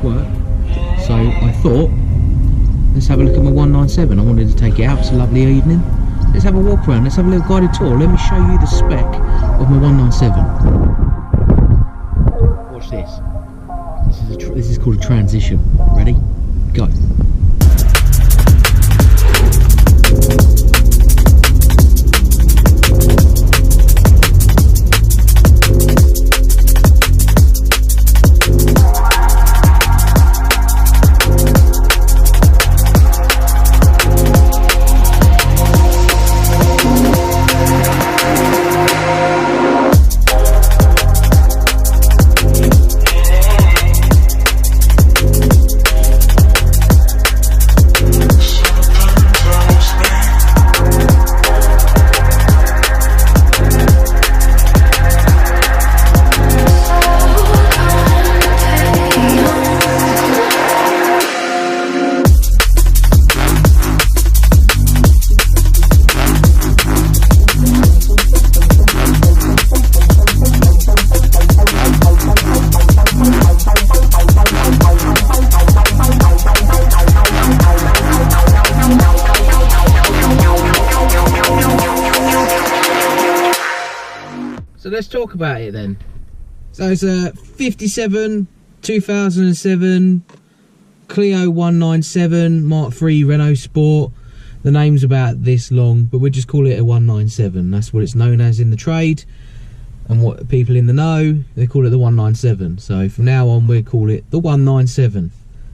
work, so I thought, let's have a look at my 197. I wanted to take it out. It's a lovely evening. Let's have a walk around. Let's have a little guided tour. Let me show you the spec of my 197. Watch this. This is called a transition. Ready? Go. So let's talk about it then. So it's a 57 2007 Clio 197 Mark III Renault Sport. The name's about this long, but we'll just call it a 197. That's what it's known as in the trade, and what people in the know, they call it the 197. So from now on, we'll call it the 197.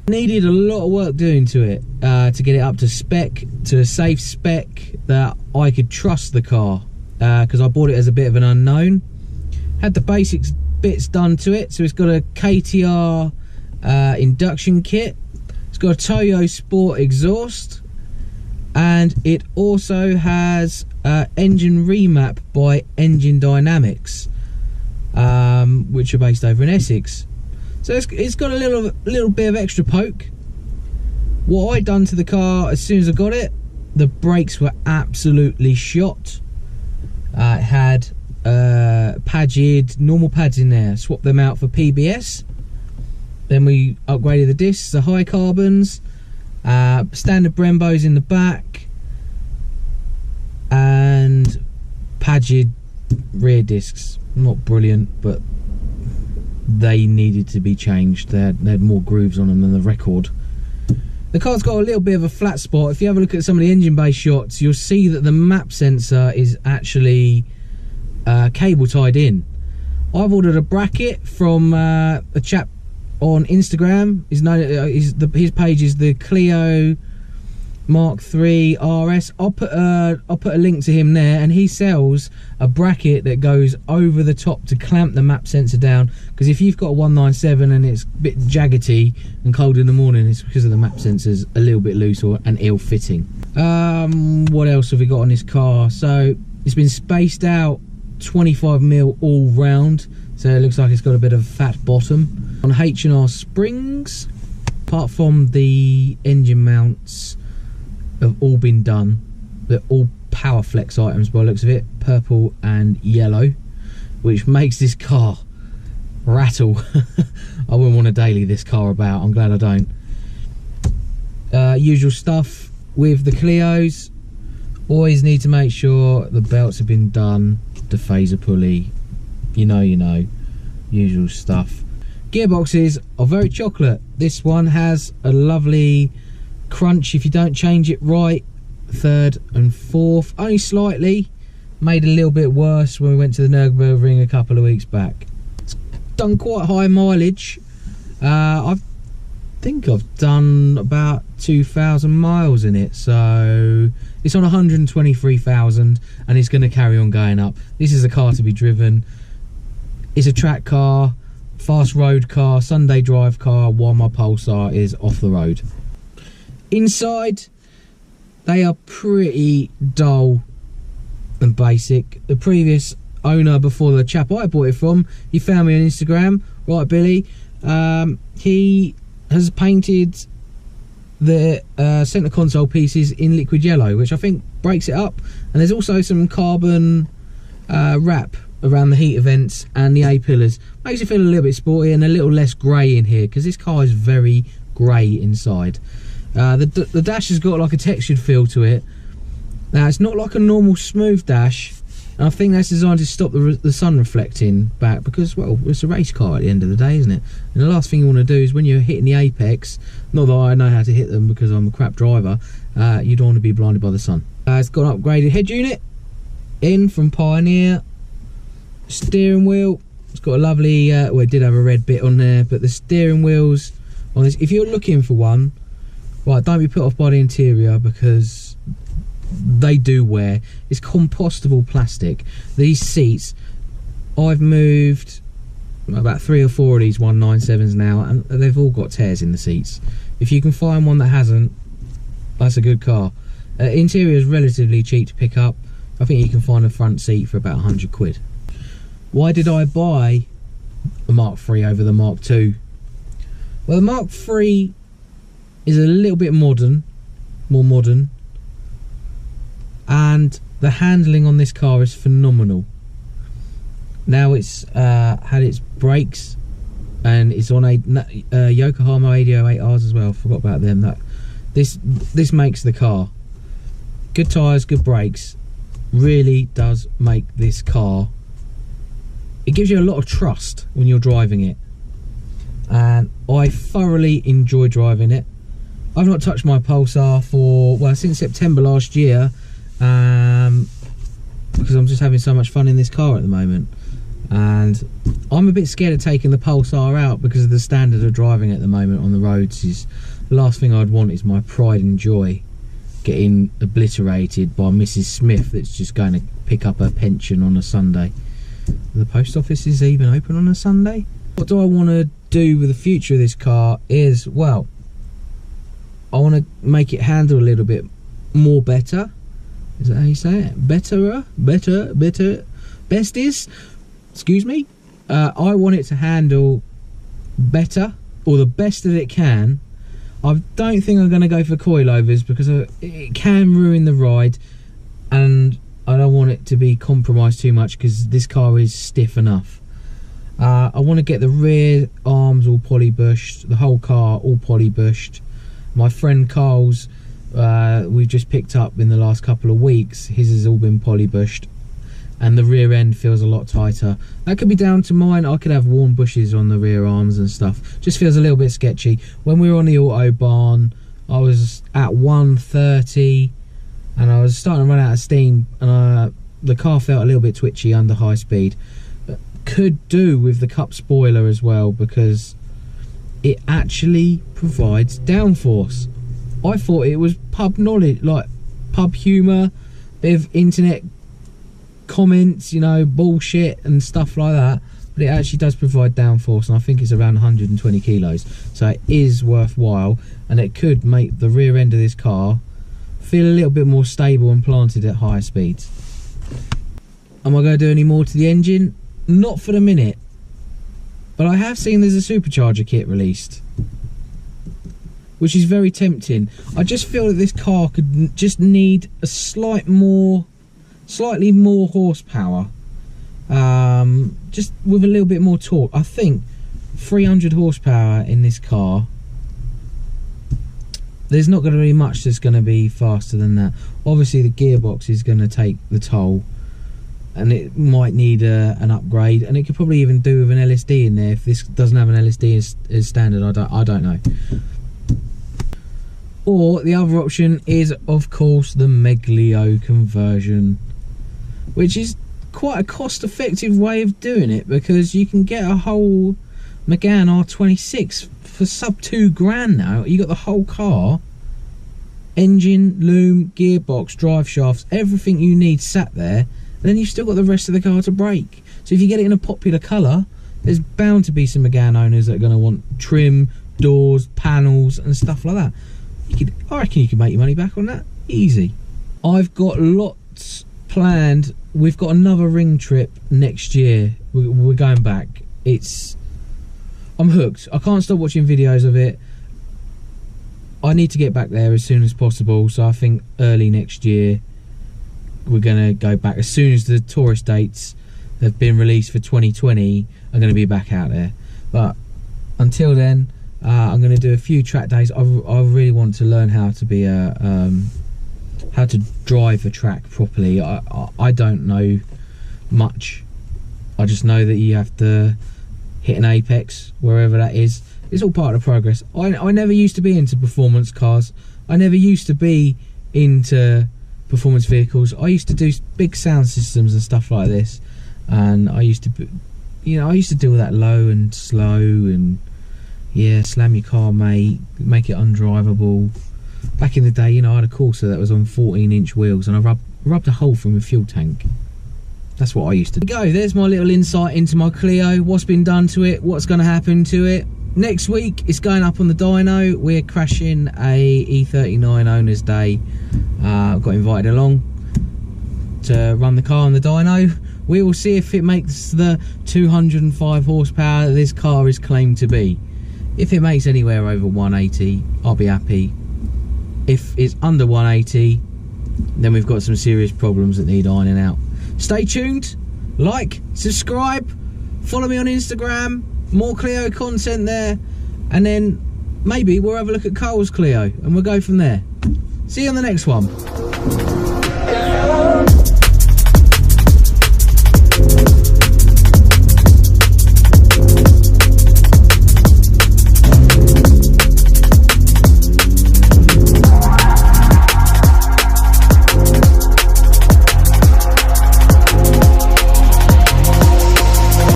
Needed a lot of work doing to it to get it up to spec, to a safe spec that I could trust the car, because I bought it as a bit of an unknown. Had the basics bits done to it. So it's got a KTR induction kit, it's got a Toyo Sport exhaust, and it also has engine remap by Engine Dynamics, which are based over in Essex. So it's got a little bit of extra poke. What I done to the car as soon as I got it, the brakes were absolutely shot. It had normal pads in there, swapped them out for PBS. Then we upgraded the discs, the high carbons, standard Brembos in the back, and Pagid rear discs. Not brilliant, but they needed to be changed. They had more grooves on them than the record. The car's got a little bit of a flat spot. If you have a look at some of the engine bay shots, you'll see that the map sensor is actually cable tied in. I've ordered a bracket from a chap on Instagram. His page is the Clio Mark III RS. I'll put a link to him there, and he sells a bracket that goes over the top to clamp the map sensor down, because if you've got a 197 and it's a bit jaggedy and cold in the morning, it's because of the map sensors a little bit loose and ill-fitting. What else have we got on this car? So it's been spaced out 25mm all round, so it looks like it's got a bit of a fat bottom. On H&R springs, apart from the engine mounts have all been done. They're all Powerflex items by the looks of it, purple and yellow, which makes this car rattle. I wouldn't want to daily this car about. I'm glad I don't. Usual stuff with the Clios. Always need to make sure the belts have been done, the phaser pulley, you know, usual stuff. Gearboxes are very chocolate. This one has a lovely crunch if you don't change it right. Third and fourth, only slightly, made a little bit worse when we went to the Nürburgring a couple of weeks back. It's done quite high mileage. I think I've done about 2,000 miles in it, so it's on 123,000, and it's going to carry on going up. This is a car to be driven. It's a track car, fast road car, Sunday drive car, while my Pulsar is off the road. Inside, they are pretty dull and basic. The previous owner, before the chap I bought it from, he found me on Instagram, right Billy, he has painted the centre console pieces in liquid yellow, which I think breaks it up, and there's also some carbon wrap around the heater vents and the A-pillars. Makes it feel a little bit sporty and a little less grey in here, because this car is very grey inside. The dash has got like a textured feel to it. Now, it's not like a normal smooth dash, and I think that's designed to stop the sun reflecting back, because, well, it's a race car at the end of the day, isn't it? And the last thing you want to do is when you're hitting the apex, not that I know how to hit them because I'm a crap driver, you don't want to be blinded by the sun. It's got an upgraded head unit in from Pioneer. Steering wheel, it's got a lovely, well, it did have a red bit on there, but the steering wheels on this, if you're looking for one, right, don't be put off by the interior, because they do wear. It's compostable plastic. These seats, I've moved about 3 or 4 of these 197s now, and they've all got tears in the seats. If you can find one that hasn't, that's a good car. Interior is relatively cheap to pick up. I think you can find a front seat for about 100 quid. Why did I buy the Mark III over the Mark II? Well, the Mark III is a little bit modern, more modern, and the handling on this car is phenomenal. Now it's had its brakes, and it's on a Yokohama AD08Rs as well. Forgot about them. This makes the car. Good tyres, good brakes. Really does make this car. It gives you a lot of trust when you're driving it, and I thoroughly enjoy driving it. I've not touched my Pulsar for, well, since September last year, because I'm just having so much fun in this car at the moment, and I'm a bit scared of taking the Pulsar out because of the standard of driving at the moment on the roads. Is the last thing I'd want is my pride and joy getting obliterated by Mrs. Smith that's just going to pick up her pension on a Sunday. The post office is even open on a Sunday. What do I want to do with the future of this car is, well, I want to make it handle a little bit more better. Is that how you say it? Better, besties, excuse me. I want it to handle better, or the best that it can. I don't think I'm going to go for coilovers because it can ruin the ride, and I don't want it to be compromised too much because this car is stiff enough. I want to get the rear arms all polybushed, the whole car all polybushed. My friend Carl's, we've just picked up in the last couple of weeks, his has all been polybushed, and the rear end feels a lot tighter. That could be down to mine. I could have worn bushes on the rear arms and stuff. Just feels a little bit sketchy. When we were on the Autobahn, I was at 130 and I was starting to run out of steam, and the car felt a little bit twitchy under high speed. Could do with the cup spoiler as well, because it actually provides downforce. I thought it was pub knowledge, like pub humour, bit of internet comments, you know, bullshit and stuff like that, but it actually does provide downforce, and I think it's around 120 kilos, so it is worthwhile, and it could make the rear end of this car feel a little bit more stable and planted at higher speeds. Am I going to do any more to the engine? Not for the minute, but I have seen there's a supercharger kit released, which is very tempting. I just feel that this car could just need a slightly more horsepower, just with a little bit more torque. I think 300 horsepower in this car, there's not going to be much that's going to be faster than that. Obviously the gearbox is going to take the toll, and it might need an upgrade, and it could probably even do with an LSD in there. If this doesn't have an LSD as standard, I don't know. Or the other option is, of course, the Meglio conversion, which is quite a cost-effective way of doing it, because you can get a whole Megane R26 for sub £2,000 now. You got the whole car, engine, loom, gearbox, drive shafts, everything you need sat there. Then you've still got the rest of the car to break. So if you get it in a popular colour, there's bound to be some Megane owners that are going to want trim, doors, panels and stuff like that. I reckon you could make your money back on that easy. I've got lots planned. We've got another ring trip next year. We're going back. I'm hooked. I can't stop watching videos of it. I need to get back there as soon as possible, so I think early next year we're gonna go back as soon as the tourist dates have been released for 2020 are going to be back out there. But until then, I'm going to do a few track days. I really want to learn how to be how to drive a track properly. I don't know much. I just know that you have to hit an apex wherever that is. It's all part of the progress. I never used to be into performance cars. I never used to be into performance vehicles. I used to do big sound systems and stuff like this, and I used to, I used to do all that low and slow and slam your car, mate, make it undrivable. Back in the day, I had a Corsa that was on 14-inch wheels, and I rubbed a hole from a fuel tank. That's what I used to do. There's my little insight into my Clio, what's been done to it, what's going to happen to it. Next week, it's going up on the dyno. We're crashing a E39 Owners Day. Got invited along to run the car on the dyno. We will see if it makes the 205 horsepower that this car is claimed to be. If it makes anywhere over 180, I'll be happy. If it's under 180, then we've got some serious problems that need ironing out. Stay tuned, like, subscribe, follow me on Instagram, more Clio content there, and then maybe we'll have a look at Cole's Clio and we'll go from there. See you on the next one.